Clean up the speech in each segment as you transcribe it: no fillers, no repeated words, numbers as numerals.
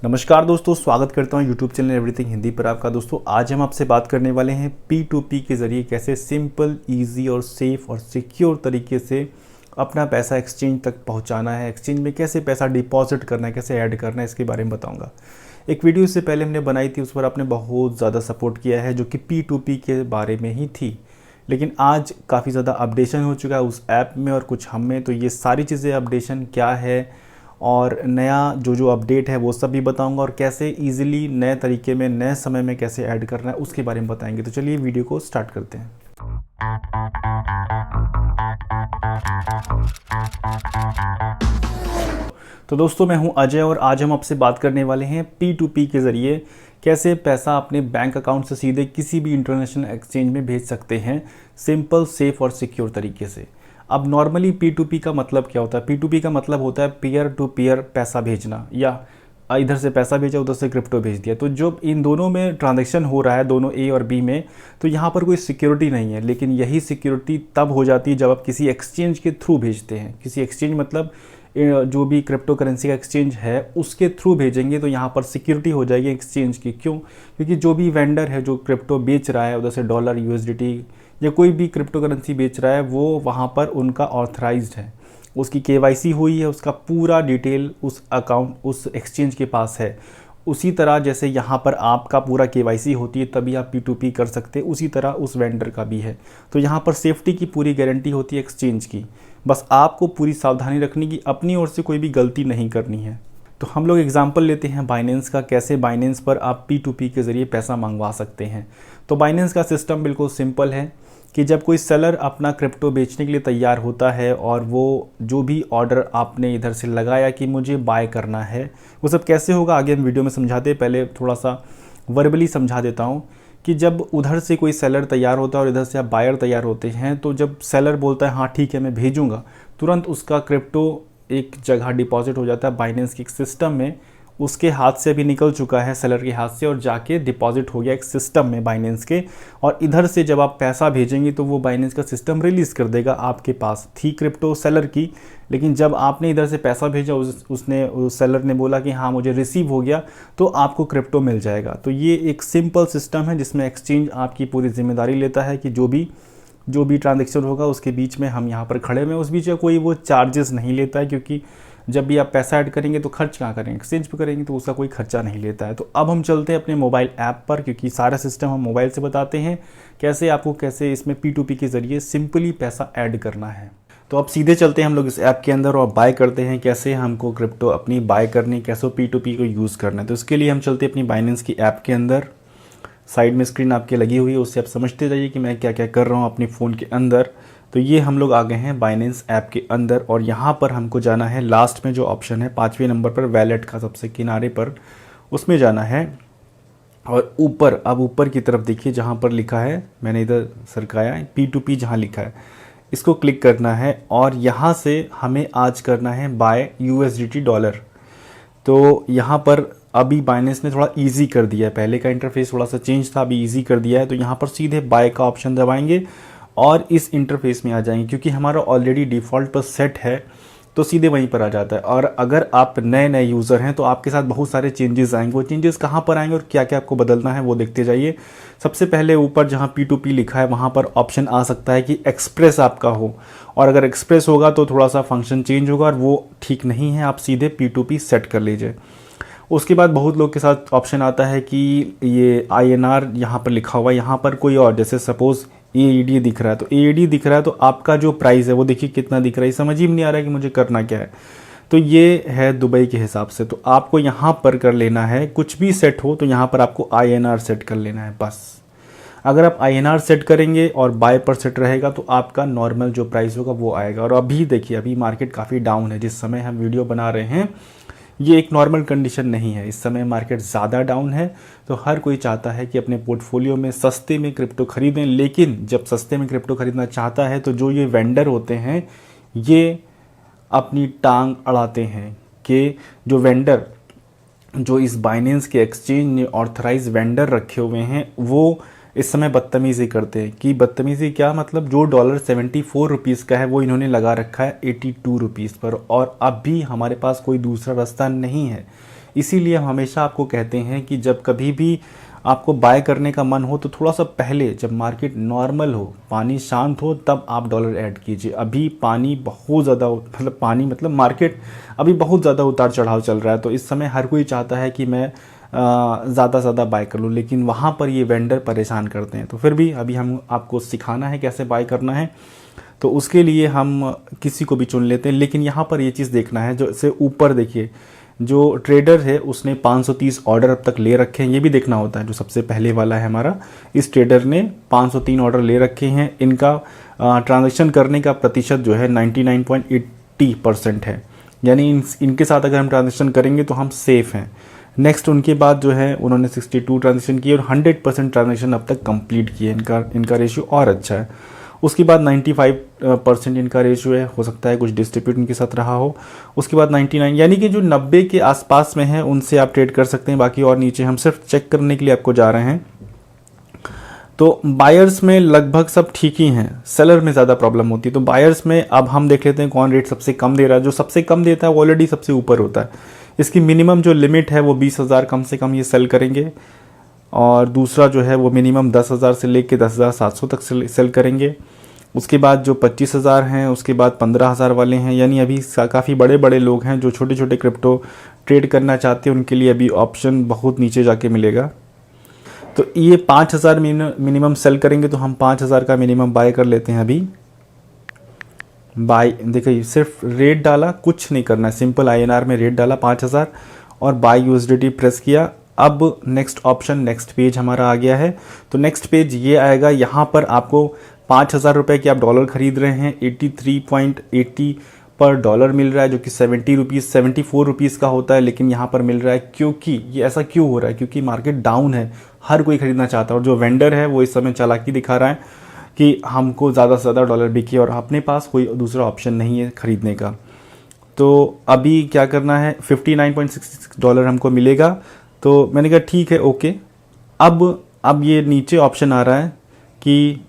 नमस्कार दोस्तों, स्वागत करता हूं यूट्यूब चैनल एवरीथिंग हिंदी पर आपका। दोस्तों आज हम आपसे बात करने वाले हैं P2P के ज़रिए कैसे सिंपल, इजी और सेफ़ और सिक्योर तरीके से अपना पैसा एक्सचेंज तक पहुंचाना है। एक्सचेंज में कैसे पैसा डिपॉजिट करना है, कैसे ऐड करना है, इसके बारे में बताऊंगा। एक वीडियो इससे पहले हमने बनाई थी, उस पर आपने बहुत ज़्यादा सपोर्ट किया है, जो कि P2P के बारे में ही थी। लेकिन आज काफ़ी ज़्यादा अपडेशन हो चुका है उस ऐप में और कुछ हम में। तो ये सारी चीज़ें, अपडेशन क्या है और नया जो अपडेट है वो सब भी बताऊंगा, और कैसे इजीली नए तरीके में नए समय में कैसे ऐड करना है उसके बारे में बताएंगे। तो चलिए वीडियो को स्टार्ट करते हैं। तो दोस्तों मैं हूं अजय और आज हम आपसे बात करने वाले हैं P2P के ज़रिए कैसे पैसा अपने बैंक अकाउंट से सीधे किसी भी इंटरनेशनल एक्सचेंज में भेज सकते हैं, सिंपल, सेफ़ और सिक्योर तरीके से। अब नॉर्मली P2P का मतलब क्या होता है? P2P का मतलब होता है पीयर टू पीयर पैसा भेजना, या इधर से पैसा भेजा उधर से क्रिप्टो भेज दिया। तो जब इन दोनों में ट्रांजैक्शन हो रहा है, दोनों ए और बी में, तो यहाँ पर कोई सिक्योरिटी नहीं है। लेकिन यही सिक्योरिटी तब हो जाती है जब आप किसी एक्सचेंज के थ्रू भेजते हैं। किसी एक्सचेंज मतलब जो भी क्रिप्टो करेंसी का एक्सचेंज है उसके थ्रू भेजेंगे, तो यहाँ पर सिक्योरिटी हो जाएगी एक्सचेंज की। क्यों? क्योंकि जो भी वेंडर है जो क्रिप्टो बेच रहा है, उधर से डॉलर, USDT या कोई भी क्रिप्टो करेंसी बेच रहा है, वो वहाँ पर उनका ऑथराइज्ड है, उसकी KYC हुई है, उसका पूरा डिटेल उस अकाउंट, उस एक्सचेंज के पास है। उसी तरह जैसे यहाँ पर आपका पूरा KYC होती है तभी आप P2P कर सकते हैं, उसी तरह उस वेंडर का भी है। तो यहाँ पर सेफ्टी की पूरी गारंटी होती है एक्सचेंज की। बस आपको पूरी सावधानी रखनी की, अपनी ओर से कोई भी गलती नहीं करनी है। तो हम लोग एग्जांपल लेते हैं बाइनेंस का, कैसे बाइनेंस पर आप P2P के ज़रिए पैसा मंगवा सकते हैं। तो बाइनेंस का सिस्टम बिल्कुल सिंपल है कि जब कोई सेलर अपना क्रिप्टो बेचने के लिए तैयार होता है और वो जो भी ऑर्डर आपने इधर से लगाया कि मुझे बाय करना है, वो सब कैसे होगा आगे हम वीडियो में समझाते हैं। पहले थोड़ा सा वर्बली समझा देता हूँ कि जब उधर से कोई सेलर तैयार होता है और इधर से आप बायर तैयार होते हैं, तो जब सेलर बोलता है हाँ ठीक है मैं भेजूँगा, तुरंत उसका क्रिप्टो एक जगह डिपॉजिट हो जाता है बाइनेंस के एक सिस्टम में। उसके हाथ से भी निकल चुका है, सेलर के हाथ से, और जाके डिपॉजिट हो गया एक सिस्टम में बाइनेंस के। और इधर से जब आप पैसा भेजेंगे तो वो बाइनेंस का सिस्टम रिलीज़ कर देगा। आपके पास थी क्रिप्टो सेलर की, लेकिन जब आपने इधर से पैसा भेजा, उस सेलर ने बोला कि हाँ मुझे रिसीव हो गया, तो आपको क्रिप्टो मिल जाएगा। तो ये एक सिंपल सिस्टम है जिसमें एक्सचेंज आपकी पूरी जिम्मेदारी लेता है कि जो भी ट्रांजेक्शन होगा उसके बीच में हम यहाँ पर खड़े हुए हैं। उस बीच में कोई वो चार्जेस नहीं लेता है, क्योंकि जब भी आप पैसा ऐड करेंगे तो खर्च कहाँ करेंगे? एक्सचेंज पे करेंगे, तो उसका कोई खर्चा नहीं लेता है। तो अब हम चलते हैं अपने मोबाइल ऐप पर, क्योंकि सारा सिस्टम हम मोबाइल से बताते हैं कैसे इसमें P2P के ज़रिए सिंपली पैसा ऐड करना है। तो अब सीधे चलते हैं हम लोग इस ऐप के अंदर और बाय करते हैं कैसे हमको क्रिप्टो अपनी बाय करनी, कैसे P2P को यूज़ करना है। तो इसके लिए हम चलते हैं अपनी बाइनेंस की ऐप के अंदर। साइड में स्क्रीन आपके लगी हुई है, उससे आप समझते जाइए कि मैं क्या क्या कर रहा हूँ अपने फ़ोन के अंदर। तो ये हम लोग आ गए हैं बाइनेंस ऐप के अंदर, और यहाँ पर हमको जाना है लास्ट में जो ऑप्शन है 5वें नंबर पर, वैलेट का सबसे किनारे पर, उसमें जाना है। और ऊपर, अब ऊपर की तरफ देखिए जहाँ पर लिखा है, मैंने इधर सरकाया है, P2P जहाँ लिखा है इसको क्लिक करना है। और यहाँ से हमें आज करना है बाय USDT डॉलर। तो यहाँ पर अभी बाइनेंस ने थोड़ा इजी कर दिया है, पहले का इंटरफेस थोड़ा सा चेंज था, अभी इजी कर दिया है। तो यहाँ पर सीधे बाय का ऑप्शन दबाएंगे और इस इंटरफेस में आ जाएंगे। क्योंकि हमारा ऑलरेडी डिफ़ॉल्ट पर सेट है तो सीधे वहीं पर आ जाता है। और अगर आप नए यूज़र हैं तो आपके साथ बहुत सारे चेंजेस आएंगे। वो चेंजेस कहाँ पर आएंगे और क्या क्या आपको बदलना है वो देखते जाइए। सबसे पहले ऊपर जहाँ P2P लिखा है वहाँ पर ऑप्शन आ सकता है कि एक्सप्रेस आपका हो, और अगर एक्सप्रेस होगा तो थोड़ा सा फंक्शन चेंज होगा और वो ठीक नहीं है, आप सीधे P2P सेट कर लीजिए। उसके बाद बहुत लोग के साथ ऑप्शन आता है कि ये INR यहाँ पर लिखा हुआ है, यहाँ पर कोई और, जैसे सपोज़ AED दिख रहा है, तो AED दिख रहा है तो आपका जो प्राइस है वो देखिए कितना दिख रहा है। समझ ही नहीं आ रहा है कि मुझे करना क्या है। तो ये है दुबई के हिसाब से, तो आपको यहाँ पर कर लेना है, कुछ भी सेट हो तो यहाँ पर आपको INR सेट कर लेना है बस। अगर आप INR सेट करेंगे और बाय पर सेट रहेगा तो आपका नॉर्मल जो प्राइस होगा वो आएगा। और अभी देखिए, अभी मार्केट काफ़ी डाउन है, जिस समय हम वीडियो बना रहे हैं ये एक नॉर्मल कंडीशन नहीं है, इस समय मार्केट ज़्यादा डाउन है। तो हर कोई चाहता है कि अपने पोर्टफोलियो में सस्ते में क्रिप्टो खरीदें। लेकिन जब सस्ते में क्रिप्टो खरीदना चाहता है तो जो ये वेंडर होते हैं ये अपनी टांग अड़ाते हैं, कि जो वेंडर, जो इस बाइनेंस के एक्सचेंज ने ऑथराइज वेंडर रखे हुए हैं, वो इस समय बदतमीज़ी करते हैं। कि बदतमीज़ी क्या मतलब, जो डॉलर 74 रुपीज़ का है वो इन्होंने लगा रखा है 82 रुपीज़ पर। और अब भी हमारे पास कोई दूसरा रास्ता नहीं है, इसीलिए हम हमेशा आपको कहते हैं कि जब कभी भी आपको बाय करने का मन हो तो थोड़ा सा पहले, जब मार्केट नॉर्मल हो, पानी शांत हो, तब आप डॉलर ऐड कीजिए। अभी पानी बहुत ज़्यादा, मतलब पानी मतलब मार्केट अभी बहुत ज़्यादा उतार चढ़ाव चल रहा है, तो इस समय हर कोई चाहता है कि मैं ज़्यादा से ज़्यादा बाय कर लूँ, लेकिन वहाँ पर ये वेंडर परेशान करते हैं। तो फिर भी अभी हम आपको सिखाना है कैसे बाय करना है, तो उसके लिए हम किसी को भी चुन लेते हैं। लेकिन यहाँ पर ये चीज़ देखना है, जो से ऊपर देखिए, जो ट्रेडर है उसने 530 ऑर्डर अब तक ले रखे हैं, ये भी देखना होता है। जो सबसे पहले वाला है हमारा, इस ट्रेडर ने 503 ऑर्डर ले रखे हैं। इनका ट्रांजैक्शन करने का प्रतिशत जो है 99.80% है, यानी इनके साथ अगर हम ट्रांजैक्शन करेंगे तो हम सेफ़ हैं। नेक्स्ट उनके बाद जो है उन्होंने 62 ट्रांजैक्शन किए और 100% ट्रांजैक्शन अब तक कंप्लीट किए। इनका रेशियो और अच्छा है। उसके बाद 95% इनका रेशियो है, हो सकता है कुछ डिस्ट्रीब्यूट इनके साथ रहा हो। उसके बाद 99, यानी कि जो 90 के आसपास में है उनसे आप ट्रेड कर सकते हैं। बाकी और नीचे हम सिर्फ चेक करने के लिए आपको जा रहे हैं। तो बायर्स में लगभग सब ठीक ही हैं, सेलर में ज़्यादा प्रॉब्लम होती है। तो बायर्स में अब हम देख लेते हैं कौन रेट सबसे कम दे रहा है। जो सबसे कम देता है वो ऑलरेडी सबसे ऊपर होता है। इसकी मिनिमम जो लिमिट है वो 20,000 कम से कम ये सेल करेंगे, और दूसरा जो है वो मिनिमम 10,000 से लेके 10,700 तक सेल करेंगे। उसके बाद जो 25,000 हैं, उसके बाद 15,000 वाले हैं, यानी अभी काफ़ी बड़े बड़े लोग हैं जो छोटे छोटे क्रिप्टो ट्रेड करना चाहते हैं, उनके लिए अभी ऑप्शन बहुत नीचे जाके मिलेगा। तो ये 5,000 मिनिमम सेल करेंगे, तो हम 5,000 का मिनिमम बाय कर लेते हैं। अभी बाय देखिए, सिर्फ रेट डाला, कुछ नहीं करना है, सिंपल INR में रेट डाला 5,000 और बाय USDT प्रेस किया। अब नेक्स्ट ऑप्शन, नेक्स्ट पेज हमारा आ गया है। तो नेक्स्ट पेज ये आएगा। यहाँ पर आपको 5,000 रुपये के आप डॉलर खरीद रहे हैं, 83.80 पर डॉलर मिल रहा है, जो कि 74 रुपीज़ का होता है, लेकिन यहाँ पर मिल रहा है। क्योंकि ये ऐसा क्यों हो रहा है? क्योंकि मार्केट डाउन है, हर कोई खरीदना चाहता है, और जो वेंडर है वो इस समय चालाकी दिखा रहा है कि हमको ज़्यादा से ज़्यादा डॉलर बिके, और अपने पास कोई दूसरा ऑप्शन नहीं है खरीदने का। तो अभी क्या करना है, 59.66 डॉलर हमको मिलेगा। तो मैंने कहा ठीक है, ओके। अब ये नीचे ऑप्शन आ रहा है कि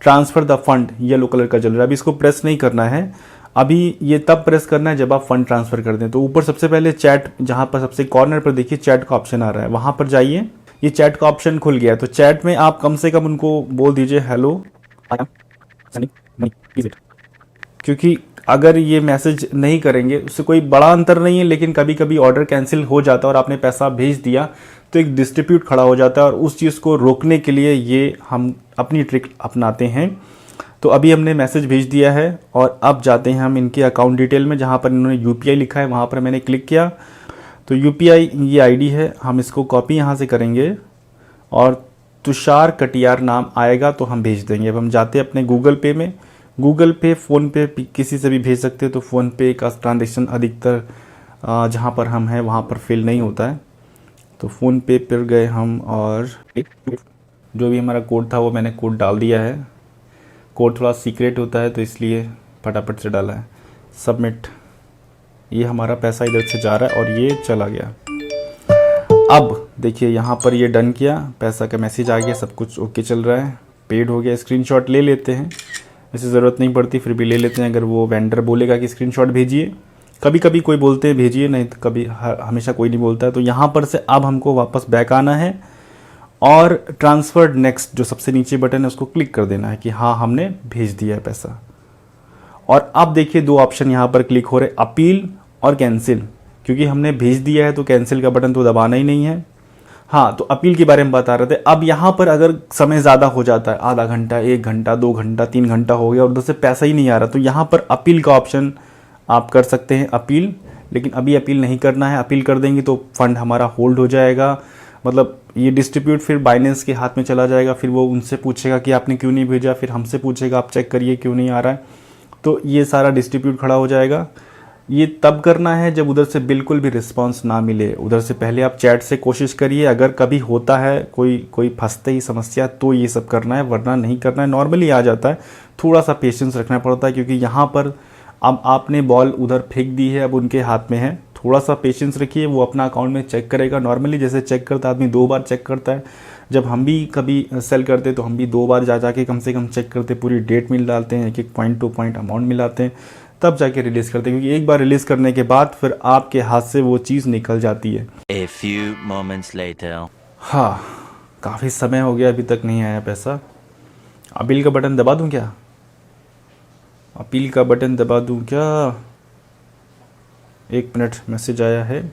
transfer the fund, yellow colour का चल रहा है। अभी इसको प्रेस नहीं करना है, अभी ये तब प्रेस करना है जब आप फंड ट्रांसफ़र कर दें। तो ऊपर सबसे पहले चैट, जहाँ पर सबसे कॉर्नर पर देखिए चैट का ऑप्शन आ रहा है, वहाँ पर जाइए। ये चैट का ऑप्शन खुल गया है। तो चैट में आप कम से कम उनको बोल दीजिए, hello I am sending money please it. क्योंकि अगर ये मैसेज नहीं करेंगे उससे कोई बड़ा अंतर नहीं है, लेकिन कभी कभी ऑर्डर कैंसिल हो जाता है और आपने पैसा भेज दिया तो एक डिस्ट्रीब्यूट खड़ा हो जाता है, और उस चीज़ को रोकने के लिए ये हम अपनी ट्रिक अपनाते हैं। तो अभी हमने मैसेज भेज दिया है, और अब जाते हैं हम इनके अकाउंट डिटेल में, जहाँ पर इन्होंने UPI लिखा है वहाँ पर मैंने क्लिक किया। तो UPI ये ID है, हम इसको कॉपी यहाँ से करेंगे और तुषार कटियार नाम आएगा तो हम भेज देंगे। अब हम जाते हैं अपने गूगल पे में। गूगल पे, फ़ोन पे किसी से भी भेज सकते हैं। तो फ़ोन पे का ट्रांजेक्शन अधिकतर जहाँ पर हम हैं वहाँ पर फिल नहीं होता है। तो फ़ोन पे पर गए हम, और जो भी हमारा कोड था वो मैंने कोड डाल दिया है। कोड थोड़ा सीक्रेट होता है तो इसलिए फटाफट से डाला है, सबमिट। ये हमारा पैसा इधर से जा रहा है और ये चला गया। अब देखिए यहाँ पर ये डन किया, पैसा का मैसेज आ गया, सब कुछ ओके चल रहा है, पेड हो गया। स्क्रीनशॉट ले लेते हैं, वैसे ज़रूरत नहीं पड़ती, फिर भी ले लेते हैं। अगर वो वेंडर बोलेगा कि स्क्रीनशॉट भेजिए, कभी कभी कोई बोलते हैं भेजिए, नहीं तो कभी हमेशा कोई नहीं बोलता है। तो यहाँ पर से अब हमको वापस बैक आना है और ट्रांसफर्ड नेक्स्ट जो सबसे नीचे बटन है उसको क्लिक कर देना है कि हाँ हमने भेज दिया है पैसा। और अब देखिए दो ऑप्शन यहाँ पर क्लिक हो रहे, अपील और कैंसिल। क्योंकि हमने भेज दिया है तो कैंसिल का बटन तो दबाना ही नहीं है। हाँ, तो अपील के बारे में बता रहे थे। अब यहाँ पर अगर समय ज़्यादा हो जाता है, आधा घंटा, 1 घंटा, 2 घंटा, 3 घंटा हो गया और उधर से पैसा ही नहीं आ रहा, तो यहाँ पर अपील का ऑप्शन आप कर सकते हैं, अपील। लेकिन अभी अपील नहीं करना है, अपील कर देंगे तो फंड हमारा होल्ड हो जाएगा, मतलब ये डिस्ट्रीब्यूट फिर बाइनेंस के हाथ में चला जाएगा। फिर वो उनसे पूछेगा कि आपने क्यों नहीं भेजा, फिर हमसे पूछेगा आप चेक करिए क्यों नहीं आ रहा है, तो ये सारा डिस्ट्रीब्यूट खड़ा हो जाएगा। ये तब करना है जब उधर से बिल्कुल भी रिस्पांस ना मिले। उधर से पहले आप चैट से कोशिश करिए, अगर कभी होता है कोई फंसते ही समस्या तो ये सब करना है, वरना नहीं करना है। नॉर्मली आ जाता है, थोड़ा सा पेशेंस रखना पड़ता है, क्योंकि यहाँ पर अब आपने बॉल उधर फेंक दी है, अब उनके हाथ में है। थोड़ा सा पेशेंस रखिए, वो अपना अकाउंट में चेक करेगा। नॉर्मली जैसे चेक करता है आदमी 2 बार चेक करता है, जब हम भी कभी सेल करते तो हम भी 2 बार जा के कम से कम चेक करते, पूरी डेट मिल डालते हैं, एक एक पॉइंट टू पॉइंट अमाउंट मिलाते हैं, तब जाके रिलीज़ करते हैं, क्योंकि एक बार रिलीज़ करने के बाद फिर आपके हाथ से वो चीज़ निकल जाती है। A few moments later. हाँ, काफ़ी समय हो गया अभी तक नहीं आया पैसा। अपील का बटन दबा दूँ क्या? अपील का बटन दबा दूँ क्या? 1 मिनट, मैसेज आया है।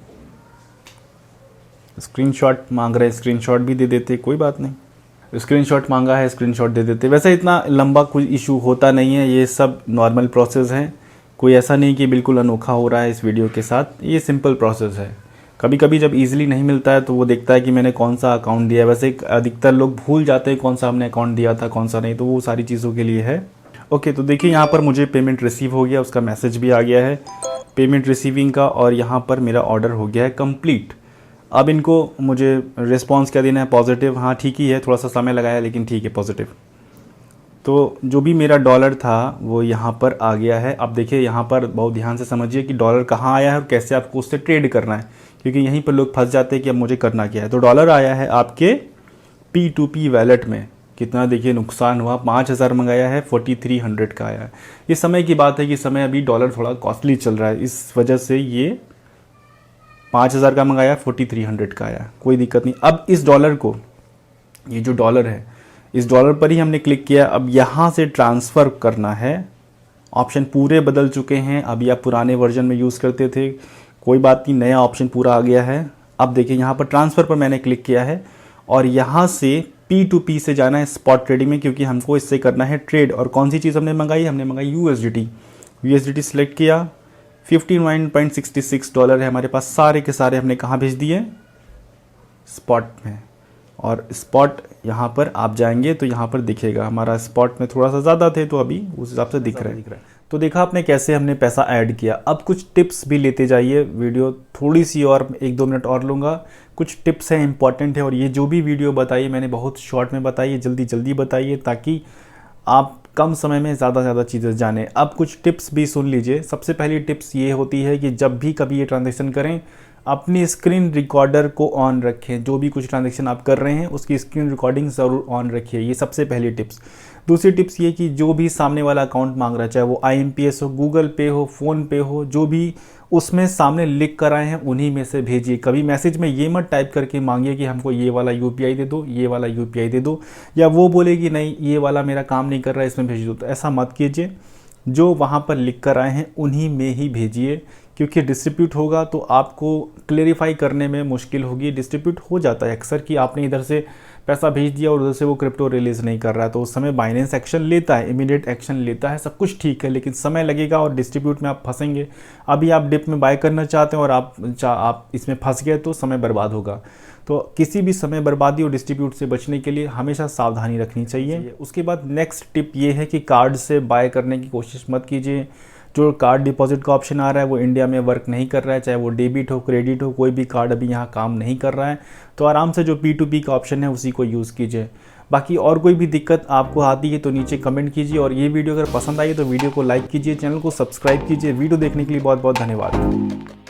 स्क्रीनशॉट मांग रहे हैं, स्क्रीनशॉट भी दे देते, कोई बात नहीं। स्क्रीनशॉट मांगा है, स्क्रीनशॉट दे देते। वैसे इतना लंबा कोई इशू होता नहीं है, ये सब नॉर्मल प्रोसेस है। कोई ऐसा नहीं कि बिल्कुल अनोखा हो रहा है इस वीडियो के साथ, ये सिंपल प्रोसेस है। कभी कभी जब इजीली नहीं मिलता है तो वो देखता है कि मैंने कौन सा अकाउंट दिया है। वैसे अधिकतर लोग भूल जाते हैं कौन सा हमने अकाउंट दिया था, कौन सा नहीं, तो वो सारी चीज़ों के लिए है। ओके, तो देखिए यहाँ पर मुझे पेमेंट रिसीव हो गया, उसका मैसेज भी आ गया है पेमेंट रिसीविंग का, और यहाँ पर मेरा ऑर्डर हो गया है कंप्लीट। अब इनको मुझे रिस्पॉन्स क्या देना है? पॉजिटिव। हाँ ठीक ही है, थोड़ा सा समय लगाया लेकिन ठीक है, पॉजिटिव। तो जो भी मेरा डॉलर था वो यहाँ पर आ गया है। अब देखिए यहाँ पर बहुत ध्यान से समझिए कि डॉलर कहाँ आया है और कैसे आपको उससे ट्रेड करना है, क्योंकि यहीं पर लोग फंस जाते हैं कि अब मुझे करना क्या है। तो डॉलर आया है आपके P2P वैलेट में। कितना देखिए नुकसान हुआ, 5,000 मंगाया है, 4,300 का आया है। ये समय की बात है कि समय अभी डॉलर थोड़ा कॉस्टली चल रहा है, इस वजह से ये 5,000 का मंगाया, 4,300 का आया, कोई दिक्कत नहीं। अब इस डॉलर को, ये जो डॉलर है, इस डॉलर पर ही हमने क्लिक किया। अब यहाँ से ट्रांसफ़र करना है। ऑप्शन पूरे बदल चुके हैं, अभी आप पुराने वर्जन में यूज़ करते थे, कोई बात नहीं, नया ऑप्शन पूरा आ गया है। अब देखिए यहाँ पर ट्रांसफ़र पर मैंने क्लिक किया है और यहाँ से P2P से जाना है स्पॉट ट्रेडिंग में, क्योंकि हमको इससे करना है ट्रेड। और कौन सी चीज़ हमने मंगाई? हमने मंगाई USDT सिलेक्ट किया। 59.66 डॉलर है हमारे पास, सारे के सारे हमने कहाँ भेज दिए? स्पॉट में। और स्पॉट यहाँ पर आप जाएंगे तो यहाँ पर दिखेगा, हमारा स्पॉट में थोड़ा सा ज़्यादा थे तो अभी उस हिसाब से दिख रहा है। तो देखा आपने कैसे हमने पैसा ऐड किया। अब कुछ टिप्स भी लेते जाइए, वीडियो थोड़ी सी और 1-2 मिनट और लूँगा। कुछ टिप्स हैं, इंपॉर्टेंट है, और ये जो भी वीडियो बताइए मैंने बहुत शॉर्ट में बताइए, जल्दी जल्दी बताइए, ताकि आप कम समय में ज़्यादा से ज़्यादा चीज़ें जानें। अब कुछ टिप्स भी सुन लीजिए। सबसे पहली टिप्स ये होती है कि जब भी कभी ये ट्रांजैक्शन करें, अपनी स्क्रीन रिकॉर्डर को ऑन रखें। जो भी कुछ ट्रांजैक्शन आप कर रहे हैं उसकी स्क्रीन रिकॉर्डिंग ज़रूर ऑन रखिए, ये सबसे पहली टिप्स। दूसरी टिप्स ये कि जो भी सामने वाला अकाउंट मांग रहा है, चाहे वो IMPS हो, गूगल पे हो, फ़ोन पे हो, जो भी उसमें सामने लिख कर आए हैं उन्हीं में से भेजिए। कभी मैसेज में ये मत टाइप करके मांगिए कि हमको ये वाला UPI दे दो, ये वाला UPI दे दो, या वो बोले कि नहीं ये वाला मेरा काम नहीं कर रहा है इसमें भेज दो। तो ऐसा मत कीजिए, जो वहाँ पर लिख कर आए हैं उन्हीं में ही भेजिए, क्योंकि डिस्ट्रीब्यूट होगा तो आपको क्लेरिफाई करने में मुश्किल होगी। डिस्ट्रीब्यूट हो जाता है अक्सर कि आपने इधर से पैसा भेज दिया और उधर से वो क्रिप्टो रिलीज़ नहीं कर रहा है, तो उस समय बाइनेंस एक्शन लेता है, इमीडिएट एक्शन लेता है, सब कुछ ठीक है, लेकिन समय लगेगा और डिस्ट्रीब्यूट में आप फंसेंगे। अभी आप डिप में बाय करना चाहते हैं और आप इसमें फंस गए तो समय बर्बाद होगा। तो किसी भी समय बर्बादी और डिस्ट्रीब्यूट से बचने के लिए हमेशा सावधानी रखनी चाहिए। उसके बाद नेक्स्ट टिप ये है कि कार्ड से बाय करने की कोशिश मत कीजिए। जो कार्ड डिपॉजिट का ऑप्शन आ रहा है वो इंडिया में वर्क नहीं कर रहा है, चाहे वो डेबिट हो, क्रेडिट हो, कोई भी कार्ड अभी यहाँ काम नहीं कर रहा है। तो आराम से जो P2P का ऑप्शन है उसी को यूज़ कीजिए। बाकी और कोई भी दिक्कत आपको आती है तो नीचे कमेंट कीजिए, और ये वीडियो अगर पसंद आई तो वीडियो को लाइक कीजिए, चैनल को सब्सक्राइब कीजिए। वीडियो देखने के लिए बहुत बहुत धन्यवाद।